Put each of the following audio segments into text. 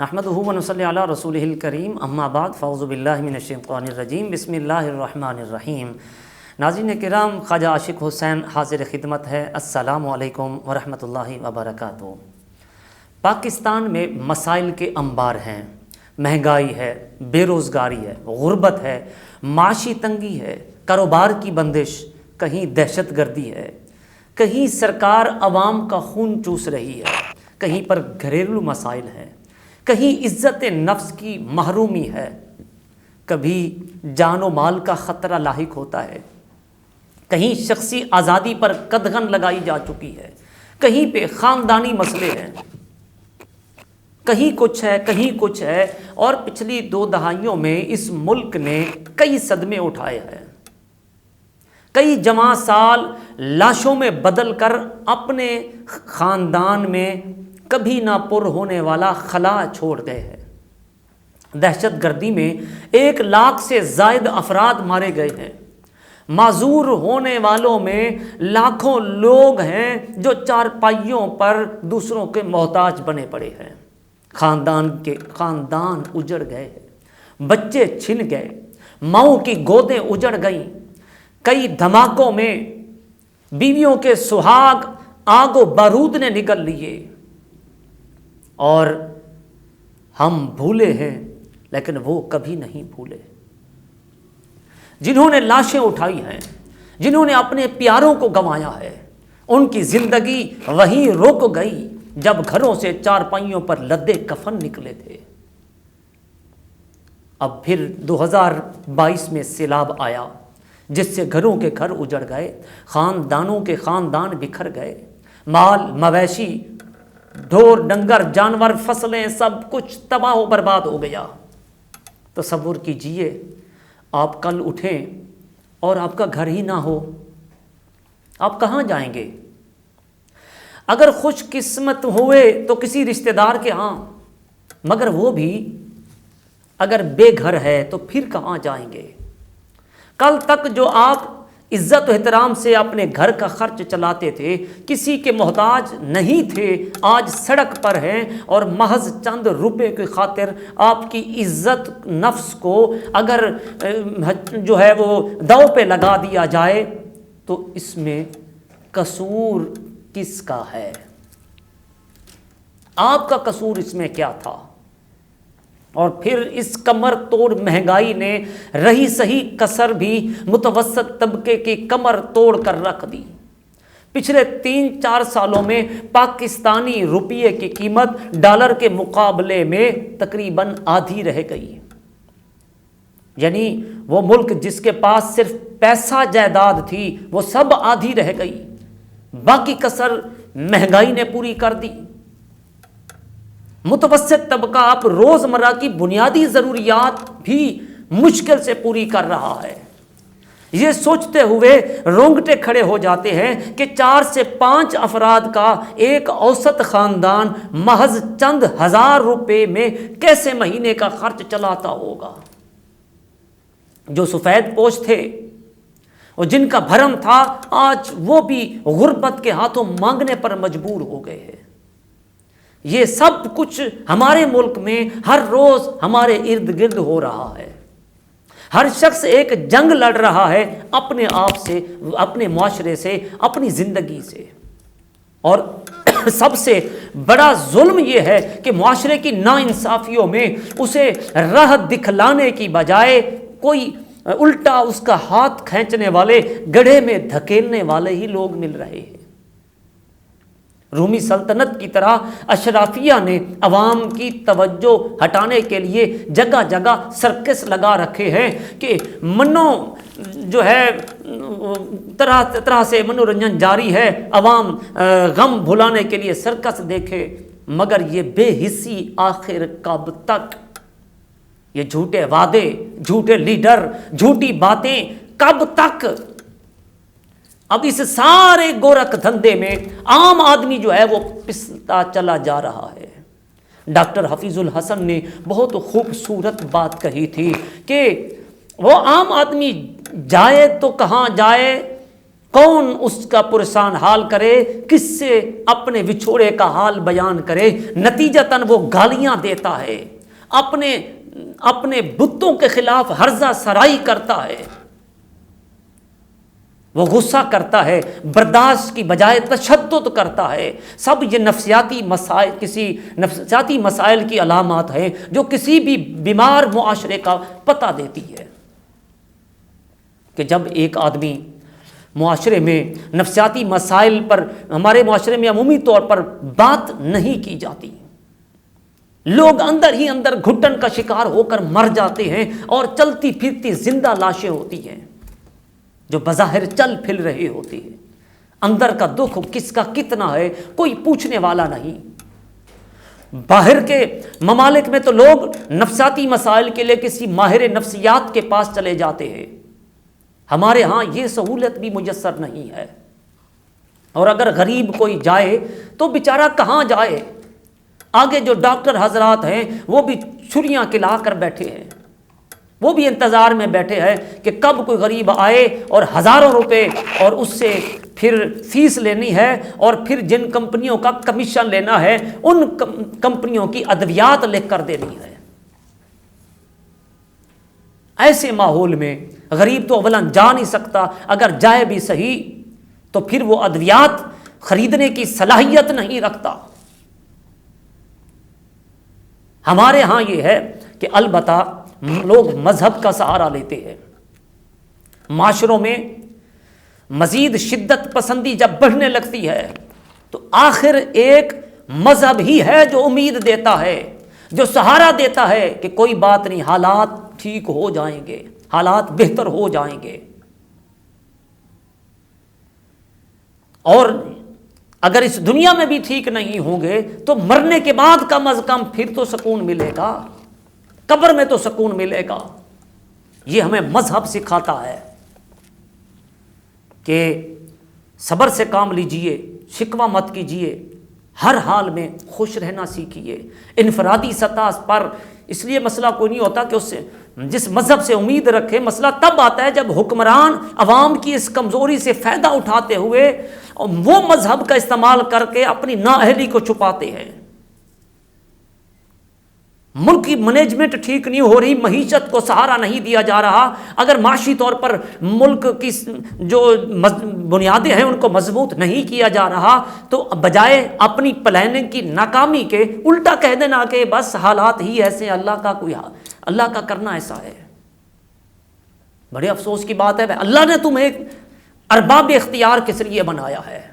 نحمدہ ونصلی علی رسولہ الکریم، اما بعد، فاعوذ باللہ من الشیطان الرجیم، بسم اللہ الرحمن الرحیم۔ ناظرین کرام، خواجہ عاشق حسین حاضر خدمت ہے۔ السلام علیکم ورحمۃ اللہ وبرکاتہ۔ پاکستان میں مسائل کے انبار ہیں، مہنگائی ہے، بے روزگاری ہے، غربت ہے، معاشی تنگی ہے، کاروبار کی بندش، کہیں دہشت گردی ہے، کہیں سرکار عوام کا خون چوس رہی ہے، کہیں پر گھریلو مسائل ہیں، کہیں عزت نفس کی محرومی ہے، کبھی جان و مال کا خطرہ لاحق ہوتا ہے، کہیں شخصی آزادی پر قدغن لگائی جا چکی ہے، کہیں پہ خاندانی مسئلے ہیں، کہیں کچھ ہے کہیں کچھ ہے، اور پچھلی 2 دہائیوں میں اس ملک نے کئی صدمے اٹھائے ہیں۔ کئی جمع سال لاشوں میں بدل کر اپنے خاندان میں کبھی نہ پر ہونے والا خلا چھوڑ گئے ہیں۔ دہشت گردی میں 1 لاکھ سے زائد افراد مارے گئے ہیں۔ معذور ہونے والوں میں لاکھوں لوگ ہیں جو چارپائیوں پر دوسروں کے محتاج بنے پڑے ہیں۔ خاندان اجڑ گئے ہیں، بچے چھن گئے، ماؤں کی گودیں اجڑ گئیں، کئی دھماکوں میں بیویوں کے سہاگ آگ و بارود نے نگل لیے، اور ہم بھولے ہیں لیکن وہ کبھی نہیں بھولے۔ جنہوں نے لاشیں اٹھائی ہیں، جنہوں نے اپنے پیاروں کو گنوایا ہے، ان کی زندگی وہیں رک گئی جب گھروں سے چارپائیوں پر لدے کفن نکلے تھے۔ اب پھر 2022 میں سیلاب آیا جس سے گھروں کے گھر اجڑ گئے، خاندانوں کے خاندان بکھر گئے، مال مویشی، ڈھور ڈنگر جانور فصلیں سب کچھ تباہ و برباد ہو گیا۔ تصور کیجئے آپ کل اٹھیں اور آپ کا گھر ہی نہ ہو، آپ کہاں جائیں گے؟ اگر خوش قسمت ہوئے تو کسی رشتہ دار کے ہاں، مگر وہ بھی اگر بے گھر ہے تو پھر کہاں جائیں گے؟ کل تک جو آپ عزت و احترام سے اپنے گھر کا خرچ چلاتے تھے، کسی کے محتاج نہیں تھے، آج سڑک پر ہیں، اور محض چند روپے کی خاطر آپ کی عزت نفس کو اگر جو ہے وہ داؤ پہ لگا دیا جائے تو اس میں قصور کس کا ہے؟ آپ کا قصور اس میں کیا تھا؟ اور پھر اس کمر توڑ مہنگائی نے رہی صحیح کسر بھی متوسط طبقے کی کمر توڑ کر رکھ دی۔ پچھلے 3-4 سالوں میں پاکستانی روپیے کی قیمت ڈالر کے مقابلے میں تقریباً آدھی رہ گئی۔ یعنی وہ ملک جس کے پاس صرف پیسہ جائیداد تھی وہ سب آدھی رہ گئی، باقی کسر مہنگائی نے پوری کر دی۔ متوسط طبقہ اب روزمرہ کی بنیادی ضروریات بھی مشکل سے پوری کر رہا ہے۔ یہ سوچتے ہوئے رونگٹے کھڑے ہو جاتے ہیں کہ 4 سے 5 افراد کا ایک اوسط خاندان محض چند ہزار روپے میں کیسے مہینے کا خرچ چلاتا ہوگا۔ جو سفید پوش تھے اور جن کا بھرم تھا، آج وہ بھی غربت کے ہاتھوں مانگنے پر مجبور ہو گئے ہیں۔ یہ سب کچھ ہمارے ملک میں ہر روز ہمارے ارد گرد ہو رہا ہے۔ ہر شخص ایک جنگ لڑ رہا ہے اپنے آپ سے، اپنے معاشرے سے، اپنی زندگی سے، اور سب سے بڑا ظلم یہ ہے کہ معاشرے کی ناانصافیوں میں اسے راہ دکھلانے کی بجائے کوئی الٹا اس کا ہاتھ کھینچنے والے، گڑھے میں دھکیلنے والے ہی لوگ مل رہے ہیں۔ رومی سلطنت کی طرح اشرافیہ نے عوام کی توجہ ہٹانے کے لیے جگہ جگہ سرکس لگا رکھے ہیں کہ جو ہے طرح طرح سے منورنجن جاری ہے، عوام غم بھلانے کے لیے سرکس دیکھے، مگر یہ بے حسی آخر کب تک؟ یہ جھوٹے وعدے، جھوٹے لیڈر، جھوٹی باتیں کب تک؟ اب اس سارے گورکھ دھندے میں عام آدمی جو ہے وہ پستا چلا جا رہا ہے۔ ڈاکٹر حفیظ الحسن نے بہت خوبصورت بات کہی تھی کہ وہ عام آدمی جائے تو کہاں جائے، کون اس کا پرسان حال کرے، کس سے اپنے وچھوڑے کا حال بیان کرے؟ نتیجتاً وہ گالیاں دیتا ہے، اپنے بتوں کے خلاف ہرزہ سرائی کرتا ہے، وہ غصہ کرتا ہے، برداشت کی بجائے تشدد کرتا ہے۔ سب یہ نفسیاتی مسائل، کسی نفسیاتی مسائل کی علامات ہیں جو کسی بھی بیمار معاشرے کا پتہ دیتی ہے کہ جب ایک آدمی معاشرے میں نفسیاتی مسائل پر، ہمارے معاشرے میں عمومی طور پر بات نہیں کی جاتی، لوگ اندر ہی اندر گھٹن کا شکار ہو کر مر جاتے ہیں اور چلتی پھرتی زندہ لاشیں ہوتی ہیں جو بظاہر چل پھر رہی ہوتی ہے۔ اندر کا دکھ کس کا کتنا ہے کوئی پوچھنے والا نہیں۔ باہر کے ممالک میں تو لوگ نفسیاتی مسائل کے لیے کسی ماہر نفسیات کے پاس چلے جاتے ہیں، ہمارے ہاں یہ سہولت بھی میسر نہیں ہے، اور اگر غریب کوئی جائے تو بیچارہ کہاں جائے؟ آگے جو ڈاکٹر حضرات ہیں وہ بھی چھریاں کھلا کر بیٹھے ہیں، وہ بھی انتظار میں بیٹھے ہیں کہ کب کوئی غریب آئے اور ہزاروں روپے اور اس سے پھر فیس لینی ہے، اور پھر جن کمپنیوں کا کمیشن لینا ہے ان کمپنیوں کی ادویات لکھ کر دینی ہے۔ ایسے ماحول میں غریب تو اولاً جا نہیں سکتا، اگر جائے بھی صحیح تو پھر وہ ادویات خریدنے کی صلاحیت نہیں رکھتا۔ ہمارے ہاں یہ ہے کہ البتہ لوگ مذہب کا سہارا لیتے ہیں، معاشروں میں مزید شدت پسندی جب بڑھنے لگتی ہے تو آخر ایک مذہب ہی ہے جو امید دیتا ہے، جو سہارا دیتا ہے کہ کوئی بات نہیں، حالات ٹھیک ہو جائیں گے، حالات بہتر ہو جائیں گے۔ اور اگر اس دنیا میں بھی ٹھیک نہیں ہوں گے تو مرنے کے بعد کم از کم پھر تو سکون ملے گا، قبر میں تو سکون ملے گا۔ یہ ہمیں مذہب سکھاتا ہے کہ صبر سے کام لیجئے، شکوہ مت کیجئے، ہر حال میں خوش رہنا سیکھیے۔ انفرادی سطح پر اس لیے مسئلہ کوئی نہیں ہوتا کہ اس سے جس مذہب سے امید رکھے، مسئلہ تب آتا ہے جب حکمران عوام کی اس کمزوری سے فائدہ اٹھاتے ہوئے وہ مذہب کا استعمال کر کے اپنی نااہلی کو چھپاتے ہیں۔ ملک کی مینجمنٹ ٹھیک نہیں ہو رہی، معیشت کو سہارا نہیں دیا جا رہا، اگر معاشی طور پر ملک کی جو بنیادیں ہیں ان کو مضبوط نہیں کیا جا رہا تو بجائے اپنی پلاننگ کی ناکامی کے الٹا کہہ دینا کہ بس حالات ہی ایسے، اللہ کا کرنا ایسا ہے۔ بڑے افسوس کی بات ہے، اللہ نے تمہیں ارباب اختیار کس لیے بنایا ہے؟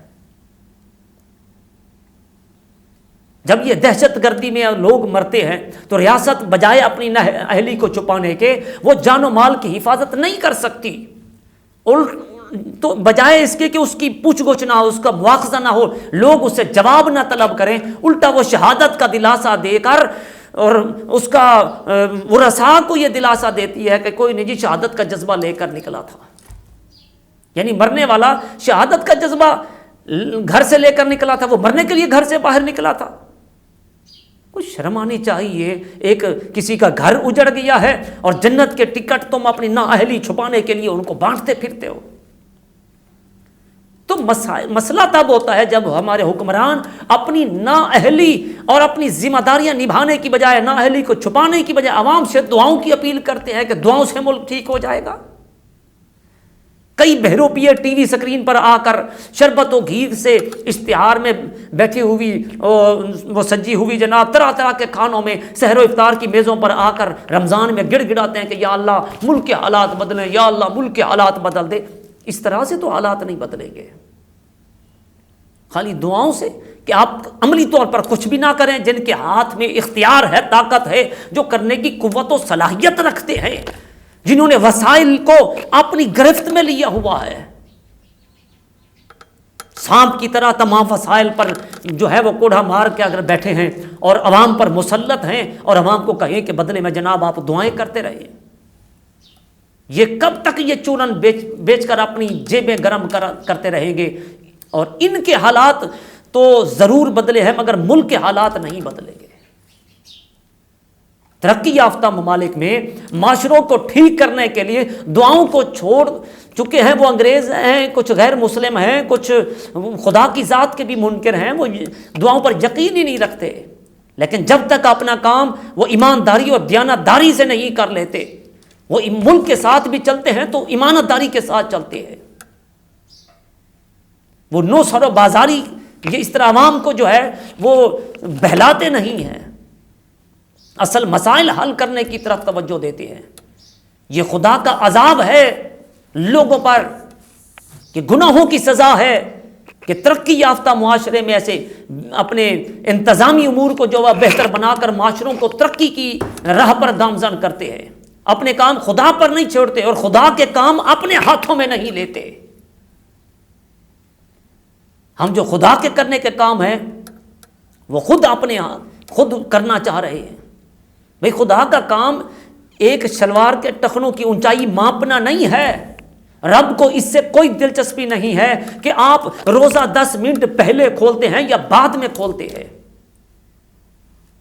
جب یہ دہشت گردی میں لوگ مرتے ہیں تو ریاست بجائے اپنی اہلی کو چھپانے کے وہ جان و مال کی حفاظت نہیں کر سکتی، تو بجائے اس کے کہ اس کی پوچھ گچھ نہ ہو، اس کا مواخذہ نہ ہو، لوگ اس سے جواب نہ طلب کریں، الٹا وہ شہادت کا دلاسا دے کر اور اس کا ورثاء کو یہ دلاسا دیتی ہے کہ کوئی نجی شہادت کا جذبہ لے کر نکلا تھا، یعنی مرنے والا شہادت کا جذبہ گھر سے لے کر نکلا تھا، وہ مرنے کے لیے گھر سے باہر نکلا تھا۔ کچھ شرم آنی چاہیے، ایک کسی کا گھر اجڑ گیا ہے اور جنت کے ٹکٹ تم اپنی نااہلی چھپانے کے لیے ان کو بانٹتے پھرتے ہو۔ تو مسئلہ تب ہوتا ہے جب ہمارے حکمران اپنی نااہلی اور اپنی ذمہ داریاں نبھانے کی بجائے، نااہلی کو چھپانے کی بجائے عوام سے دعاؤں کی اپیل کرتے ہیں کہ دعاؤں سے ملک ٹھیک ہو جائے گا۔ کئی بہروپیے ٹی وی سکرین پر آ کر شربت و گھی سے اشتہار میں بیٹھی ہوئی وہ سجی ہوئی جناب طرح طرح کے کھانوں میں سحر و افطار کی میزوں پر آ کر رمضان میں گڑ گڑاتے ہیں کہ یا اللہ ملک کے حالات بدلیں، یا اللہ ملک کے حالات بدل دے۔ اس طرح سے تو حالات نہیں بدلیں گے، خالی دعاؤں سے کہ آپ عملی طور پر کچھ بھی نہ کریں، جن کے ہاتھ میں اختیار ہے، طاقت ہے، جو کرنے کی قوت و صلاحیت رکھتے ہیں، جنہوں نے وسائل کو اپنی گرفت میں لیا ہوا ہے، سانپ کی طرح تمام وسائل پر جو ہے وہ کوڑھا مار کے اگر بیٹھے ہیں اور عوام پر مسلط ہیں اور عوام کو کہیں کہ بدلے میں جناب آپ دعائیں کرتے رہیے، یہ کب تک یہ چورن بیچ کر اپنی جیبیں گرم کرتے رہیں گے؟ اور ان کے حالات تو ضرور بدلے ہیں مگر ملک کے حالات نہیں بدلیں گے۔ ترقی یافتہ ممالک میں معاشروں کو ٹھیک کرنے کے لیے دعاؤں کو چونکہ ہیں وہ انگریز ہیں، کچھ غیر مسلم ہیں، کچھ خدا کی ذات کے بھی منکر ہیں، وہ دعاؤں پر یقین ہی نہیں رکھتے، لیکن جب تک اپنا کام وہ ایمانداری اور دیانتداری سے نہیں کر لیتے، وہ ملک کے ساتھ بھی چلتے ہیں تو ایمانداری کے ساتھ چلتے ہیں، وہ نو سر و بازاری یہ اس طرح عوام کو جو ہے وہ بہلاتے نہیں ہیں، اصل مسائل حل کرنے کی طرف توجہ دیتے ہیں۔ یہ خدا کا عذاب ہے لوگوں پر کہ گناہوں کی سزا ہے کہ ترقی یافتہ معاشرے میں ایسے اپنے انتظامی امور کو جو بہتر بنا کر معاشروں کو ترقی کی راہ پر گامزن کرتے ہیں، اپنے کام خدا پر نہیں چھوڑتے اور خدا کے کام اپنے ہاتھوں میں نہیں لیتے۔ ہم جو خدا کے کرنے کے کام ہیں وہ خود کرنا چاہ رہے ہیں۔ بھئی خدا کا کام ایک شلوار کے ٹخنوں کی اونچائی ماپنا نہیں ہے، رب کو اس سے کوئی دلچسپی نہیں ہے کہ آپ روزہ 10 منٹ پہلے کھولتے ہیں یا بعد میں کھولتے ہیں،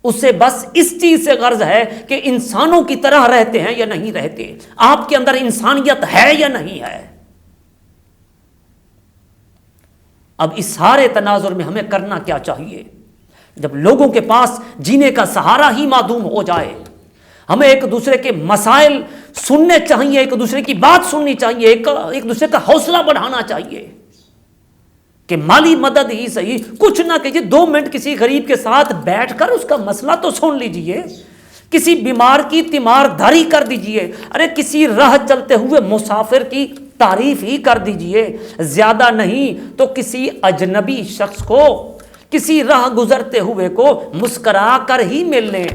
اسے بس اس چیز سے غرض ہے کہ انسانوں کی طرح رہتے ہیں یا نہیں رہتے، آپ کے اندر انسانیت ہے یا نہیں ہے۔ اب اس سارے تناظر میں ہمیں کرنا کیا چاہیے؟ جب لوگوں کے پاس جینے کا سہارا ہی معدوم ہو جائے، ہمیں ایک دوسرے کے مسائل سننے چاہیے، ایک دوسرے کی بات سننی چاہیے، ایک دوسرے کا حوصلہ بڑھانا چاہیے کہ مالی مدد ہی صحیح، کچھ نہ کیجیے، 2 منٹ کسی غریب کے ساتھ بیٹھ کر اس کا مسئلہ تو سن لیجئے، کسی بیمار کی تیمارداری کر دیجئے، ارے کسی راہ چلتے ہوئے مسافر کی تعریف ہی کر دیجئے، زیادہ نہیں تو کسی اجنبی شخص کو، کسی راہ گزرتے ہوئے کو مسکرا کر ہی مل لیں،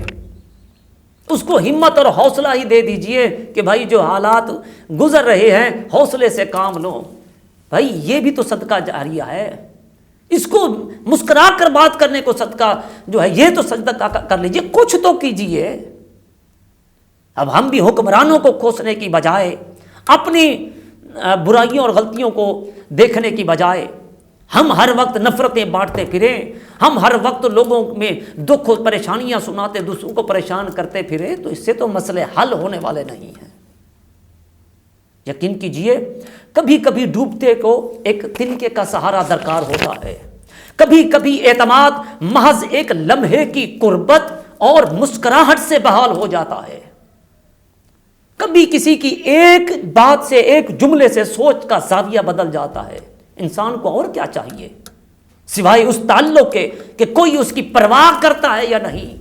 اس کو ہمت اور حوصلہ ہی دے دیجئے کہ بھائی جو حالات گزر رہے ہیں حوصلے سے کام لو، بھائی یہ بھی تو صدقہ جاریہ ہے، اس کو مسکرا کر بات کرنے کو صدقہ جو ہے یہ تو صدقہ کر لیجئے، کچھ تو کیجئے۔ اب ہم بھی حکمرانوں کو کوسنے کی بجائے، اپنی برائیوں اور غلطیوں کو دیکھنے کی بجائے ہم ہر وقت نفرتیں بانٹتے پھریں، ہم ہر وقت لوگوں میں دکھ و پریشانیاں سناتے دوسروں کو پریشان کرتے پھریں، تو اس سے تو مسئلے حل ہونے والے نہیں ہیں۔ یقین کیجئے کبھی کبھی ڈوبتے کو ایک تنکے کا سہارا درکار ہوتا ہے، کبھی کبھی اعتماد محض ایک لمحے کی قربت اور مسکراہٹ سے بحال ہو جاتا ہے، کبھی کسی کی ایک بات سے، ایک جملے سے سوچ کا زاویہ بدل جاتا ہے۔ انسان کو اور کیا چاہیے سوائے اس تعلق کے کہ کوئی اس کی پرواہ کرتا ہے یا نہیں؟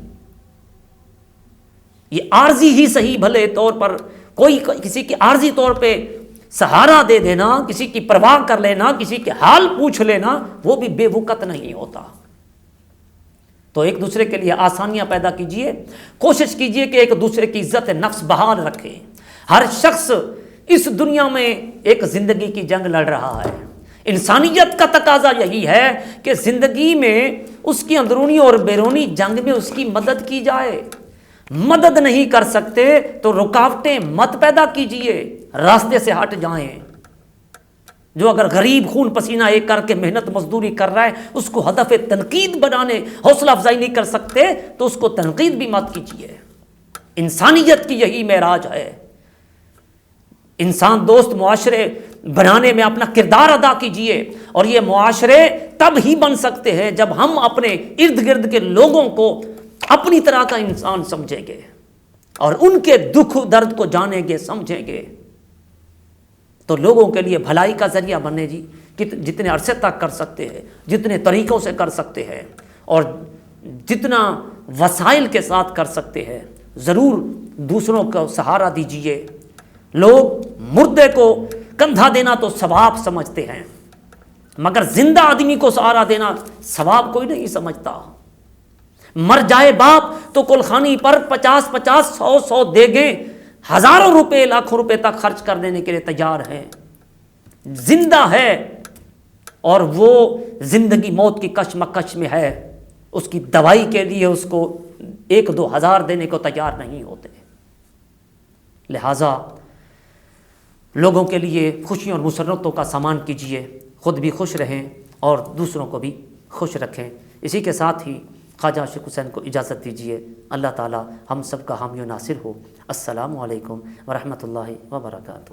یہ عارضی ہی صحیح بھلے طور پر کوئی کسی کی عارضی طور پہ سہارا دے دینا، کسی کی پرواہ کر لینا، کسی کے حال پوچھ لینا، وہ بھی بے وقت نہیں ہوتا۔ تو ایک دوسرے کے لیے آسانیاں پیدا کیجئے، کوشش کیجئے کہ ایک دوسرے کی عزت نفس بحال رکھیں۔ ہر شخص اس دنیا میں ایک زندگی کی جنگ لڑ رہا ہے، انسانیت کا تقاضا یہی ہے کہ زندگی میں اس کی اندرونی اور بیرونی جنگ میں اس کی مدد کی جائے۔ مدد نہیں کر سکتے تو رکاوٹیں مت پیدا کیجئے، راستے سے ہٹ جائیں۔ جو اگر غریب خون پسینہ ایک کر کے محنت مزدوری کر رہا ہے، اس کو ہدف تنقید بنانے حوصلہ افزائی نہیں کر سکتے تو اس کو تنقید بھی مت کیجئے۔ انسانیت کی یہی معراج ہے، انسان دوست معاشرے بنانے میں اپنا کردار ادا کیجئے، اور یہ معاشرے تب ہی بن سکتے ہیں جب ہم اپنے ارد گرد کے لوگوں کو اپنی طرح کا انسان سمجھیں گے اور ان کے دکھ درد کو جانیں گے، سمجھیں گے، تو لوگوں کے لیے بھلائی کا ذریعہ بننے جی جتنے عرصے تک کر سکتے ہیں، جتنے طریقوں سے کر سکتے ہیں اور جتنا وسائل کے ساتھ کر سکتے ہیں، ضرور دوسروں کو سہارا دیجئے۔ لوگ مردے کو کندھا دینا تو ثواب سمجھتے ہیں، مگر زندہ آدمی کو سہارا دینا ثواب کوئی نہیں سمجھتا۔ مر جائے باپ تو کلخانی پر 50-50 100-100 دیگیں ہزاروں روپے لاکھوں روپے تک خرچ کر دینے کے لیے تیار ہیں۔ زندہ ہے اور وہ زندگی موت کی کشمکش میں ہے، اس کی دوائی کے لیے اس کو 1-2 ہزار دینے کو تیار نہیں ہوتے۔ لہٰذا لوگوں کے لیے خوشیوں اور مسرتوں کا سامان کیجیے، خود بھی خوش رہیں اور دوسروں کو بھی خوش رکھیں۔ اسی کے ساتھ ہی خواجہ عاشق حسین کو اجازت دیجیے۔ اللہ تعالی ہم سب کا حامی و ناصر ہو۔ السلام علیکم ورحمۃ اللہ وبرکاتہ۔